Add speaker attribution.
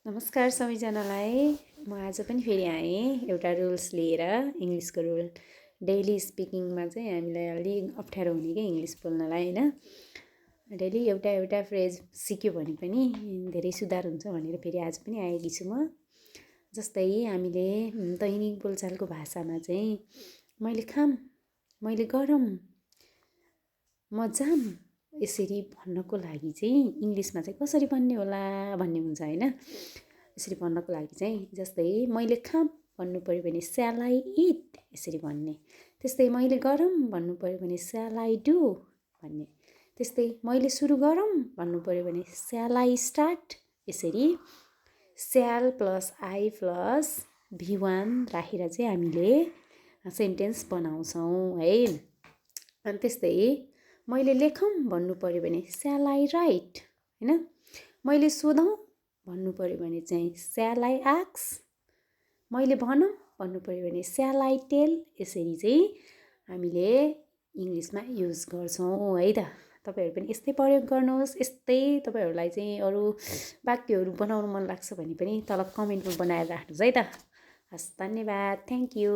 Speaker 1: नमस्कार सबैजनालाई। म आज पनि फेरि आएँ एउटा रुल्स लिएर, इङ्ग्लिसको रुल। डेली स्पिकिङमा चाहिँ हामीलाई अलिक अप्ठ्यारो हुने कि इङ्ग्लिस बोल्नलाई होइन। डेली एउटा एउटा फ्रेज सिक्यो भने पनि धेरै सुधार हुन्छ भनेर फेरि आज पनि आएकी छु म। जस्तै हामीले दैनिक बोलचालको भाषामा चाहिँ मैले खाम, मैले गरम, म जाम यसरी भन्नको लागि चाहिँ इङ्ग्लिसमा चाहिँ कसरी भन्ने होला भन्ने हुन्छ होइन। यसरी भन्नको लागि चाहिँ जस्तै मैले खाम भन्नु पऱ्यो भने स्याल आई इट यसरी भन्ने। त्यस्तै मैले गरम भन्नु पऱ्यो भने स्याल आई डु भन्ने। त्यस्तै मैले सुरु गरौँ भन्नु पऱ्यो भने स्याल आई स्टार्ट। यसरी स्याल प्लस आई प्लस भी1 राखेर चाहिँ हामीले सेन्टेन्स बनाउँछौँ है। अनि त्यस्तै मैले लेखौँ भन्नु पऱ्यो भने स्याल आई राइट होइन। मैले सोधौँ भन्नु पऱ्यो भने चाहिँ स्याल आई आक्स। मैले भनौँ भन्नु पऱ्यो भने स्याल आई टेल। यसरी चाहिँ हामीले इङ्ग्लिसमा युज गर्छौँ है त। तपाईँहरू पनि यस्तै प्रयोग गर्नुहोस्। यस्तै तपाईँहरूलाई चाहिँ अरू वाक्यहरू बनाउनु मन लाग्छ भने पनि तल कमेन्टमा बनाएर राख्नुहोस् है त। हस्, धन्यवाद, थ्याङ्क यू।